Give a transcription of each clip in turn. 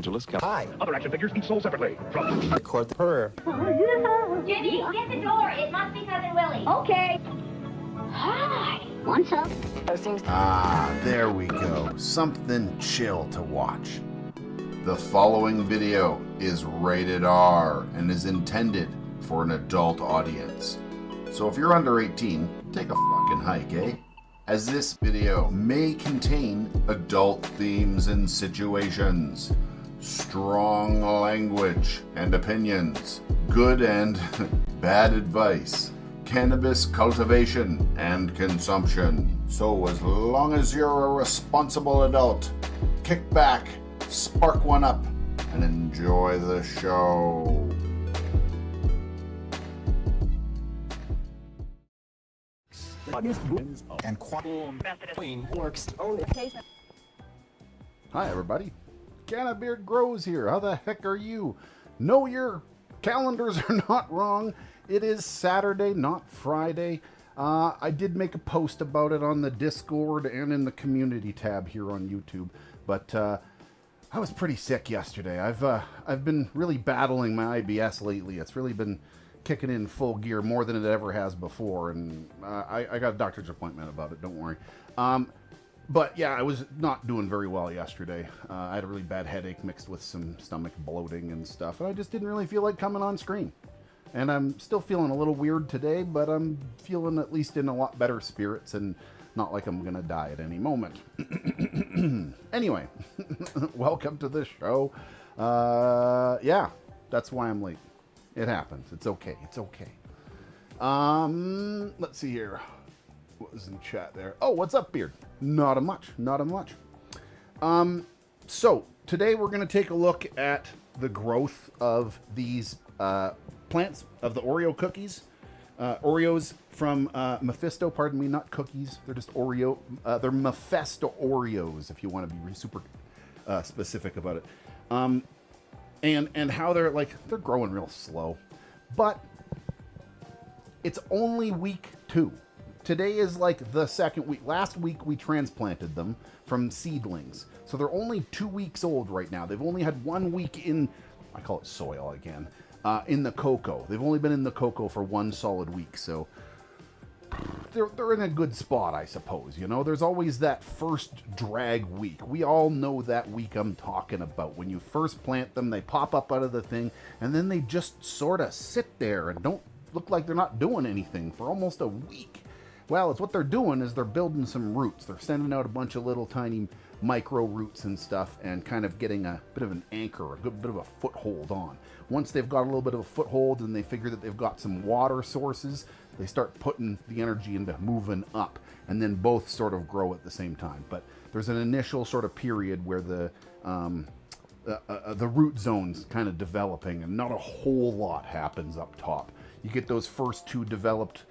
Angeles, Hi. Other action figures each sold separately. From Record the purr. Jenny, get the door. It must be Cousin Willie. Okay. Hi. What's up? Ah, there we go. Something chill to watch. The following video is rated R and is intended for an adult audience. So if you're under 18, take a fucking hike, eh? As this video may contain adult themes and situations, strong language and opinions, good and bad advice, cannabis cultivation and consumption. So as long as you're a responsible adult, kick back, spark one up, and enjoy the show. And works only. Hi everybody, Cannabeard Grows here. How the heck are you? No, your calendars are not wrong. It is Saturday, not Friday. I did make a post about it on the Discord and in the community tab here on YouTube, but I was pretty sick yesterday. I've been really battling my IBS lately. It's really been kicking in full gear more than it ever has before, and I got a doctor's appointment about it, don't worry. But yeah, I was not doing very well yesterday. I had a really bad headache mixed with some stomach bloating and stuff, and I just didn't really feel like coming on screen. And I'm still feeling a little weird today, but I'm feeling at least in a lot better spirits and not like I'm gonna die at any moment. Anyway, welcome to the show. Yeah, that's why I'm late. It happens. It's okay. It's okay. Let's see here. What was in chat there? Oh, what's up, Beard? Not a much. Not a much. So today we're going to take a look at the growth of these plants, of the Oreo cookies. Oreos from Mephisto, pardon me, not cookies. They're just Oreo. They're Mephisto Oreos, if you want to be super specific about it. And how they're growing real slow, but it's only week 2. Today is like the second week. Last week we transplanted them from seedlings, so they're only 2 weeks old right now. They've only had 1 week in, I call it soil again, in the COCO. They've only been in the COCO for 1 solid week, so they're in a good spot, I suppose. You know, there's always that first drag week. We all know that week I'm talking about. When you first plant them, they pop up out of the thing, and then they just sort of sit there and don't look like they're not doing anything for almost a week. Well, it's what they're doing is they're building some roots. They're sending out a bunch of little tiny micro roots and stuff and kind of getting a bit of an anchor, a good bit of a foothold on. Once they've got a little bit of a foothold and they figure that they've got some water sources, they start putting the energy into moving up, and then both sort of grow at the same time. But there's an initial sort of period where the root zone's kind of developing, and not a whole lot happens up top. You get those first 2 developed,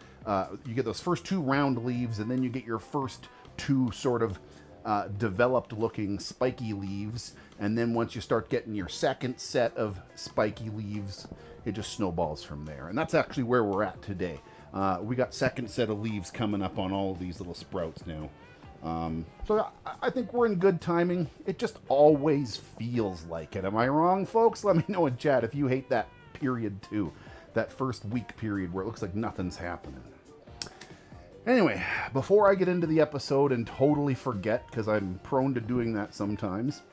you get those first 2 round leaves, and then you get your first 2 sort of developed looking spiky leaves, and then once you start getting your second set of spiky leaves, it just snowballs from there. And that's actually where we're at today. We got second set of leaves coming up on all of these little sprouts now. So I think we're in good timing. It just always feels like it. Am I wrong, folks? Let me know in chat if you hate that period too. That first week period where it looks like nothing's happening. Anyway, before I get into the episode and totally forget, because I'm prone to doing that sometimes,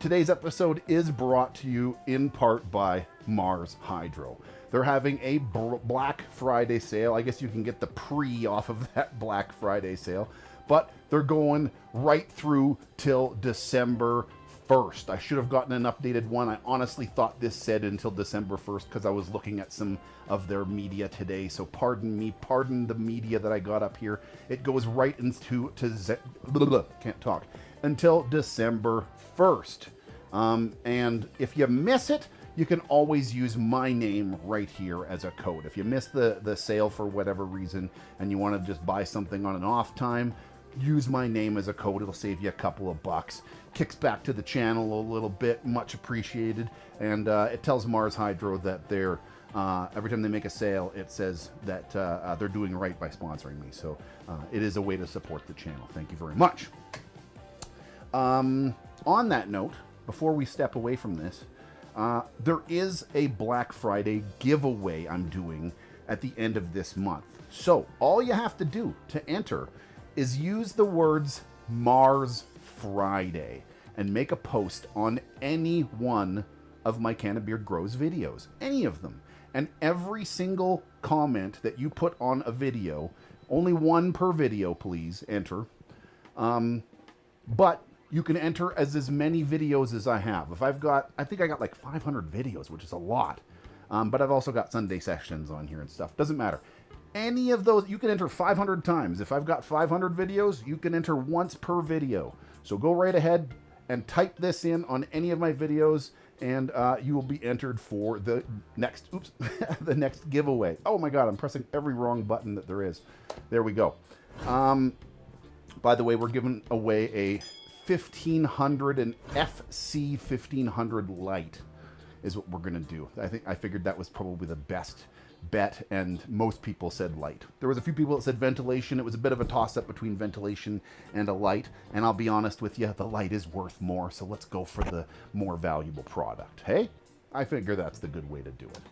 today's episode is brought to you in part by MARSHYDRO. They're having a Black Friday sale. I guess you can get the pre off of that Black Friday sale, but they're going right through till December 1st. I should have gotten an updated one. I honestly thought this said until December 1st because I was looking at some of their media today. So pardon me, pardon the media that I got up here. It goes right into can't talk until December 1st. And if you miss it, you can always use my name right here as a code. If you miss the sale for whatever reason and you want to just buy something on an off time, use my name as a code. It'll save you a couple of bucks. Kicks back to the channel a little bit, much appreciated. And it tells MARSHYDRO that they're every time they make a sale, it says that they're doing right by sponsoring me. So it is a way to support the channel. Thank you very much. On that note, before we step away from this, there is a Black Friday giveaway I'm doing at the end of this month. So all you have to do to enter is use the words Mars Friday and make a post on any one of my Cannabeard Grows videos, any of them. And every single comment that you put on a video, only one per video, please enter. But you can enter as many videos as I have. If I've got, I think I got like 500 videos, which is a lot. But I've also got Sunday sessions on here and stuff. Doesn't matter. Any of those, you can enter 500 times. If I've got 500 videos, you can enter once per video. So go right ahead and type this in on any of my videos, and you will be entered for the next, the next giveaway. Oh my God, I'm pressing every wrong button that there is. There we go. By the way, we're giving away a 1500 and FC1500 Lite is what we're gonna do. I figured that was probably the best bet, and most people said light. There was a few people that said ventilation. It was a bit of a toss-up between ventilation and a light, and I'll be honest with you, the light is worth more, so let's go for the more valuable product. Hey, I figure that's the good way to do it.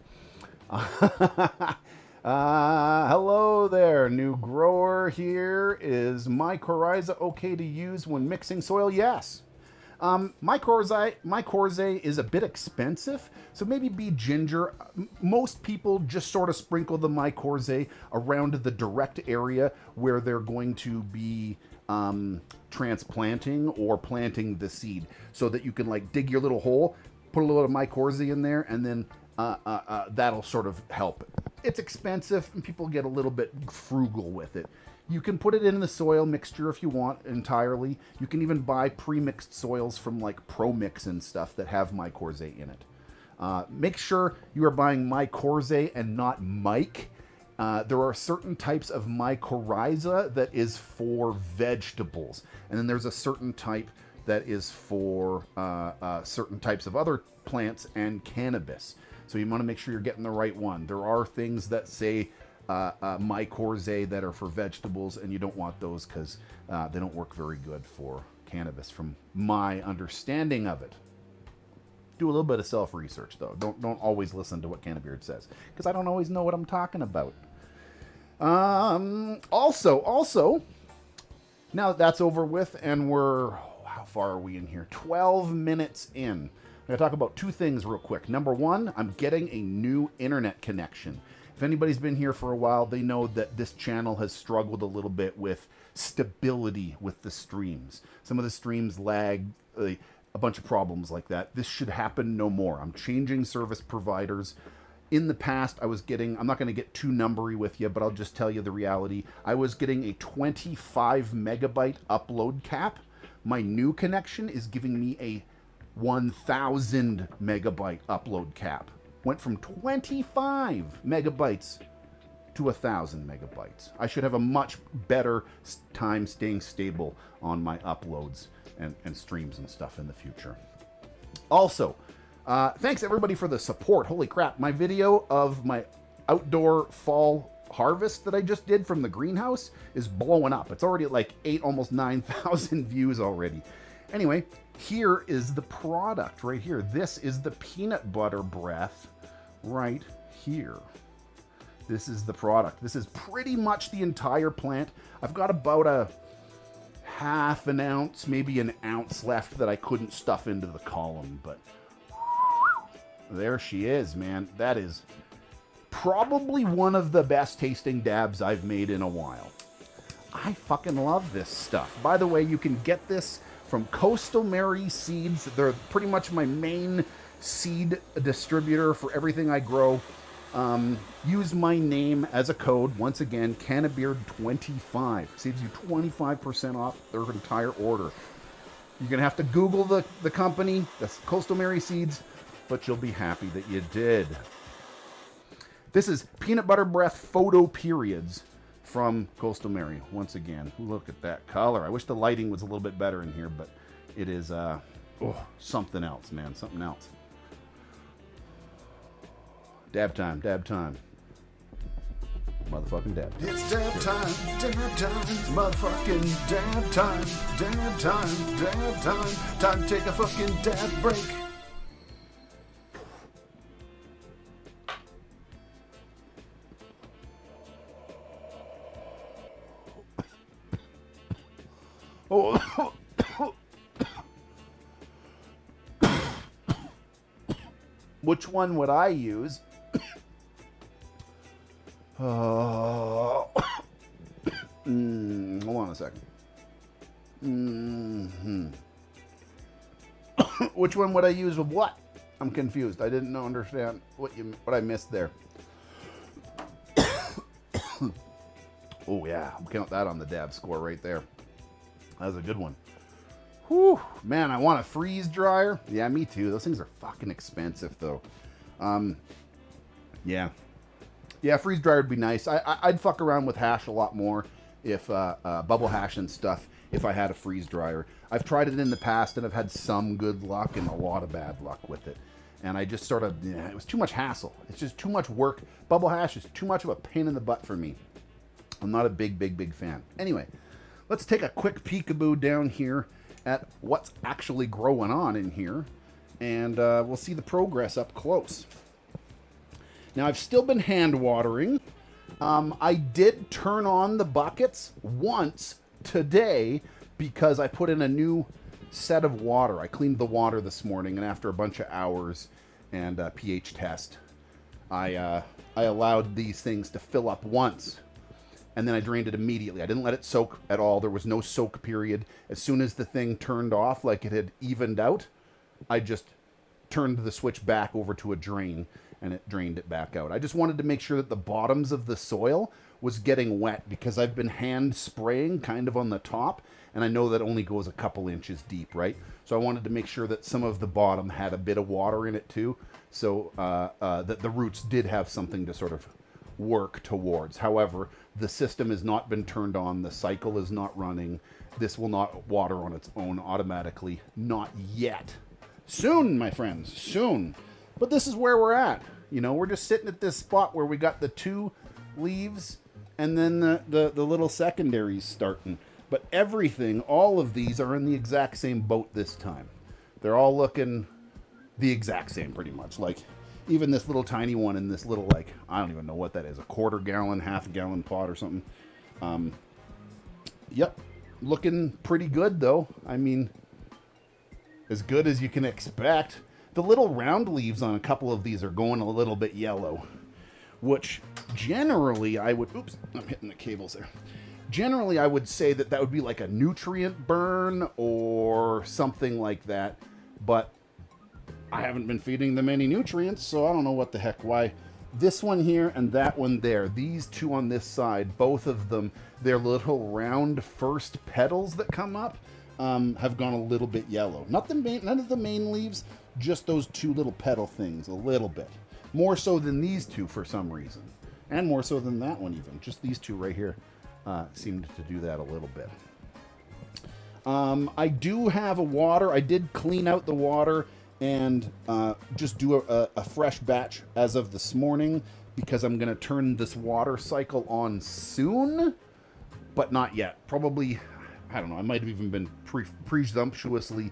Hello there, new grower. Here is mycorrhiza okay to use when mixing soil? Yes. Mycorrhizae is a bit expensive, so maybe be ginger. Most people just sort of sprinkle the mycorrhizae around the direct area where they're going to be transplanting or planting the seed, so that you can like dig your little hole, put a little of mycorrhizae in there, and then that'll sort of help. It's expensive, and people get a little bit frugal with it. You can put it in the soil mixture if you want entirely. You can even buy pre-mixed soils from like ProMix and stuff that have mycorrhizae in it. Make sure you are buying mycorrhizae and not Mike. There are certain types of mycorrhiza that is for vegetables, and then there's a certain type that is for certain types of other plants and cannabis. So you want to make sure you're getting the right one. There are things that say mycorrhizae that are for vegetables, and you don't want those because they don't work very good for cannabis, from my understanding of it. Do a little bit of self-research though. Don't always listen to what Cannabeard says, because I don't always know what I'm talking about. Also, now that that's over with, and we're, how far are we in here? 12 minutes in. I'm going to talk about two things real quick. Number one, I'm getting a new internet connection. If anybody's been here for a while, they know that this channel has struggled a little bit with stability with the streams. Some of the streams lag, a bunch of problems like that. This should happen no more. I'm changing service providers. In the past, I was getting, I'm not going to get too numbery with you, but I'll just tell you the reality. I was getting a 25 megabyte upload cap. My new connection is giving me a 1000 megabyte upload cap. Went from 25 megabytes to 1000 megabytes. I should have a much better time staying stable on my uploads and streams and stuff in the future. Also, thanks everybody for the support. Holy crap, my video of my outdoor fall harvest that I just did from the greenhouse is blowing up. It's already at like almost 9,000 views already. Anyway, here is the product right here. This is the peanut butter breath right here. This is the product. This is pretty much the entire plant. I've got about a half an ounce, maybe an ounce left that I couldn't stuff into the column, but there she is, man. That is probably one of the best tasting dabs I've made in a while. I fucking love this stuff. By the way, you can get this from Coastal Mary Seeds. They're pretty much my main seed distributor for everything I grow. Use my name as a code. Once again, Cannabeard25. Saves you 25% off their entire order. You're going to have to Google the company. That's Coastal Mary Seeds, but you'll be happy that you did. This is Peanut Butter Breath Photo Periods from Coastal Mary. Once again, look at that color. I wish the lighting was a little bit better in here, but it is something else, man. Something else. Dab time, dab time. motherfucking dab. It's dab time, motherfucking dab time, dab time, dab time. Time to take a fucking dab break. Oh. Which one would I use? Hold on a second. Which one would I use with what? I'm confused. I didn't understand what I missed there. Oh yeah, I'll count that on the dab score right there. That was a good one. Whew, man, I want a freeze dryer. Yeah, me too. Those things are fucking expensive though. Yeah, freeze dryer would be nice. I'd fuck around with hash a lot more if bubble hash and stuff if I had a freeze dryer. I've tried it in the past and I've had some good luck and a lot of bad luck with it. And I just sort of, it was too much hassle. It's just too much work. Bubble hash is too much of a pain in the butt for me. I'm not a big fan. Anyway, let's take a quick peekaboo down here at what's actually growing on in here. And we'll see the progress up close. Now, I've still been hand watering. I did turn on the buckets once today because I put in a new set of water. I cleaned the water this morning, and after a bunch of hours and a pH test, I allowed these things to fill up once, and then I drained it immediately. I didn't let it soak at all. There was no soak period. As soon as the thing turned off, like it had evened out, I just turned the switch back over to a drain, and it drained it back out. I just wanted to make sure that the bottoms of the soil was getting wet because I've been hand spraying kind of on the top, and I know that only goes a couple inches deep, right? So I wanted to make sure that some of the bottom had a bit of water in it too, so that the roots did have something to sort of work towards. However, the system has not been turned on. The cycle is not running. This will not water on its own automatically. Not yet. Soon, my friends, soon. But this is where we're at. You know, we're just sitting at this spot where we got the 2 leaves and then the little secondaries starting. But everything, all of these are in the exact same boat this time. They're all looking the exact same pretty much. Like even this little tiny one in this little, like, I don't even know what that is, a quarter gallon, half a gallon pot or something. Yep, looking pretty good though. I mean, as good as you can expect. The little round leaves on a couple of these are going a little bit yellow, which generally I would, oops, I'm hitting the cables there. Generally I would say that that would be like a nutrient burn or something like that, but I haven't been feeding them any nutrients, so I don't know what the heck why. This one here and that one there, these two on this side, both of them, their little round first petals that come up have gone a little bit yellow. None of the main leaves, just those 2 little petal things, a little bit. More so than these 2 for some reason. And more so than that one even. Just these 2 right here seemed to do that a little bit. I do have a water. I did clean out the water and just do a fresh batch as of this morning because I'm going to turn this water cycle on soon, but not yet. Probably, I don't know, I might have even been presumptuously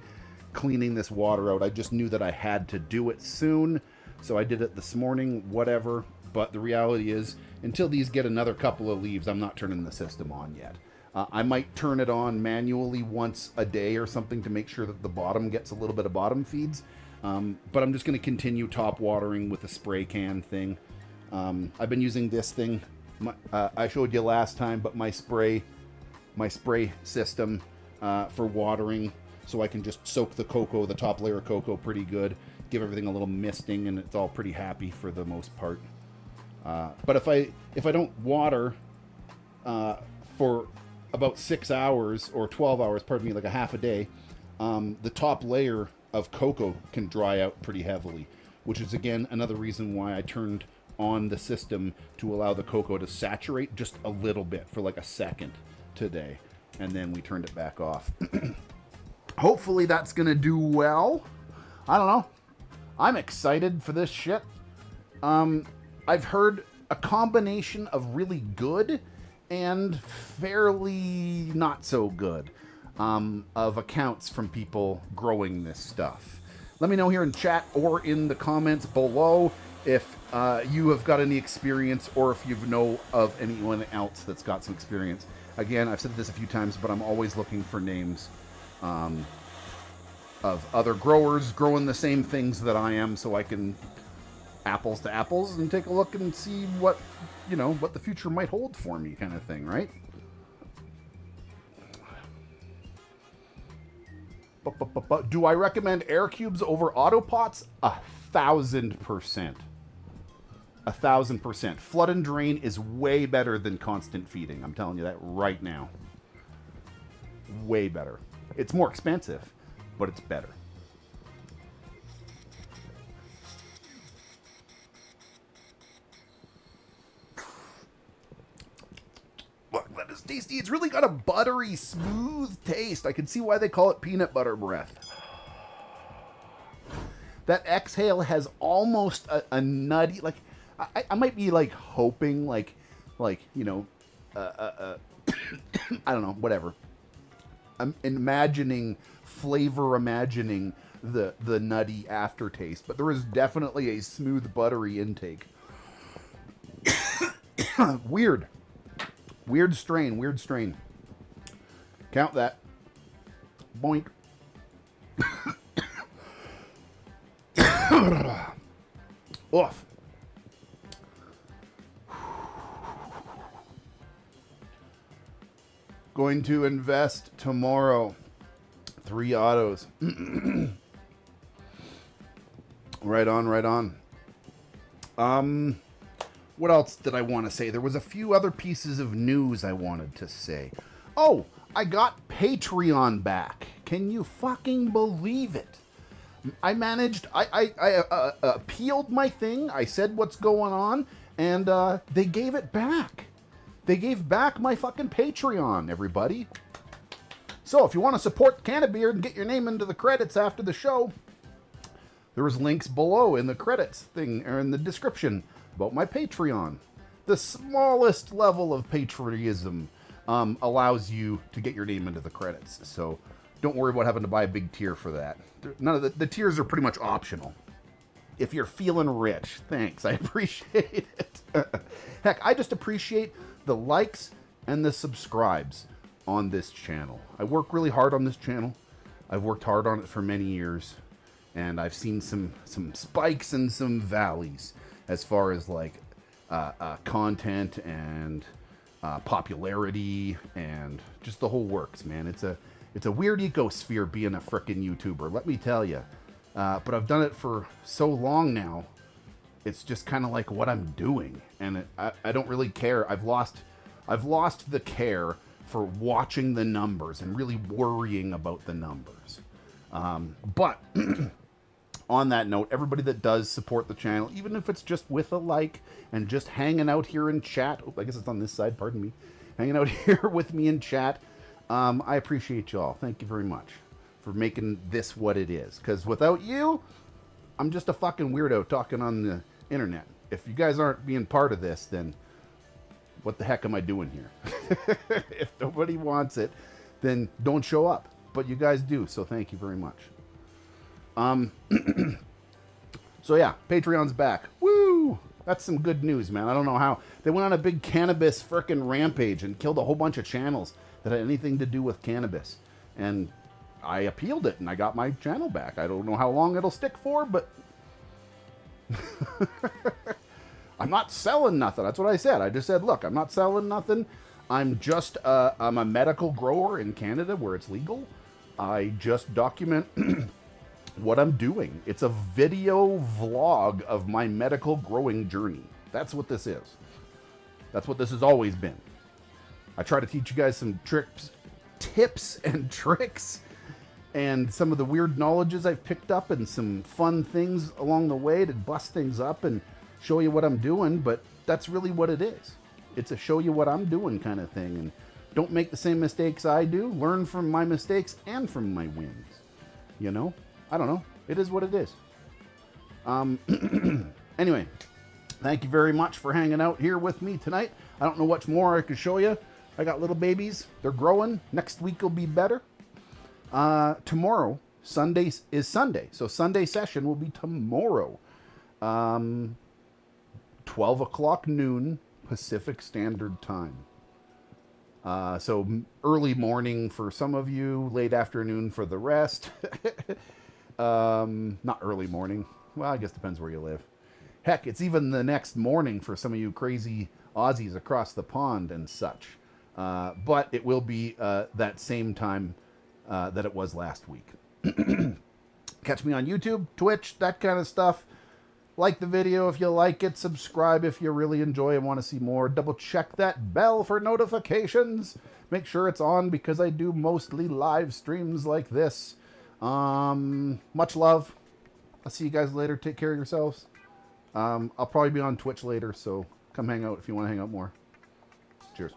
cleaning this water out. I just knew that I had to do it soon, so I did it this morning, whatever. But the reality is, until these get another couple of leaves, I'm not turning the system on yet. I might turn it on manually once a day or something to make sure that the bottom gets a little bit of bottom feeds. But I'm just going to continue top watering with the spray can thing. I've been using this thing. I showed you last time, but my spray system for watering, so I can just soak the cocoa, the top layer of cocoa, pretty good. Give everything a little misting, and it's all pretty happy for the most part. But if I don't water for about 6 hours or 12 hours, pardon me, like a half a day, the top layer of cocoa can dry out pretty heavily, which is again another reason why I turned on the system to allow the cocoa to saturate just a little bit for like a second today, and then we turned it back off. Hopefully that's gonna do well. I don't know. I'm excited for this shit. I've heard a combination of really good and fairly not so good of accounts from people growing this stuff. Let me know here in chat or in the comments below if you have got any experience or if you know of anyone else that's got some experience. Again, I've said this a few times, but I'm always looking for names of other growers growing the same things that I am, so I can apples to apples and take a look and see what, you know, what the future might hold for me, kind of thing, right? Do I recommend AIRCUBEs over autopots? 1,000%. 1,000%. Flood and drain is way better than constant feeding. I'm telling you that right now. Way better. It's more expensive, but it's better. Look, that is tasty. It's really got a buttery, smooth taste. I can see why they call it peanut butter breath. That exhale has almost a nutty, like, I might be like hoping, like you know, I don't know, whatever. I'm imagining the nutty aftertaste, but there is definitely a smooth, buttery intake. Weird strain. Count that. Boink. Off. Going to invest tomorrow. 3 autos. Right on. What else did I want to say? There was a few other pieces of news I wanted to say. Oh, I got Patreon back. Can you fucking believe it? I managed, I appealed my thing. I said what's going on, and they gave it back. They gave back my fucking Patreon, everybody. So if you want to support Cannabeard and get your name into the credits after the show, there's links below in the credits thing, or in the description, about my Patreon. The smallest level of patriotism allows you to get your name into the credits. So don't worry about having to buy a big tier for that. None of the tiers are pretty much optional. If you're feeling rich, thanks. I appreciate it. Heck, I just appreciate the likes and the subscribes on this channel. I work really hard on this channel. I've worked hard on it for many years, and I've seen some spikes and some valleys as far as like content and popularity and just the whole works, man. It's a weird ecosphere being a frickin' YouTuber, let me tell you. But I've done it for so long now, it's just kind of like what I'm doing, and I don't really care. I've lost the care for watching the numbers and really worrying about the numbers. But on that note, everybody that does support the channel, even if it's just with a like and just hanging out here in chat, I guess it's on this side, pardon me, hanging out here with me in chat, I appreciate you all. Thank you very much for making this what it is. Because without you, I'm just a fucking weirdo talking on the internet. If you guys aren't being part of this, then what the heck am I doing here? If nobody wants it, then don't show up. But you guys do, so thank you very much. So yeah, Patreon's back. Woo! That's some good news, man. I don't know how. They went on a big cannabis frickin' rampage and killed a whole bunch of channels that had anything to do with cannabis. And I appealed it, and I got my channel back. I don't know how long it'll stick for, but I'm not selling nothing. That's what I said. I just said, look, I'm not selling nothing. I'm just, I'm a medical grower in Canada where it's legal. I just document what I'm doing. It's a video vlog of my medical growing journey. That's what this is. That's what this has always been. I try to teach you guys some tips and tricks and some of the weird knowledges I've picked up and some fun things along the way to bust things up and show you what I'm doing, but that's really what it is. It's a show you what I'm doing kind of thing, and don't make the same mistakes I do. Learn from my mistakes and from my wins. You know? I don't know. It is what it is. Anyway, Thank you very much for hanging out here with me tonight. I don't know much more I could show you. I got little babies. They're growing. Next week will be better. Tomorrow, Sunday is Sunday. So Sunday session will be tomorrow. 12 o'clock noon Pacific Standard Time. So early morning for some of you, late afternoon for the rest. Not early morning. Well, I guess depends where you live. Heck, it's even the next morning for some of you crazy Aussies across the pond and such. But it will be that same time that it was last week. Catch me on YouTube, Twitch, that kind of stuff. Like the video if you like it. Subscribe if you really enjoy and want to see more. Double check that bell for notifications. Make sure it's on because I do mostly live streams like this. Much love. I'll see you guys later. Take care of yourselves. I'll probably be on Twitch later, so come hang out if you want to hang out more. Cheers.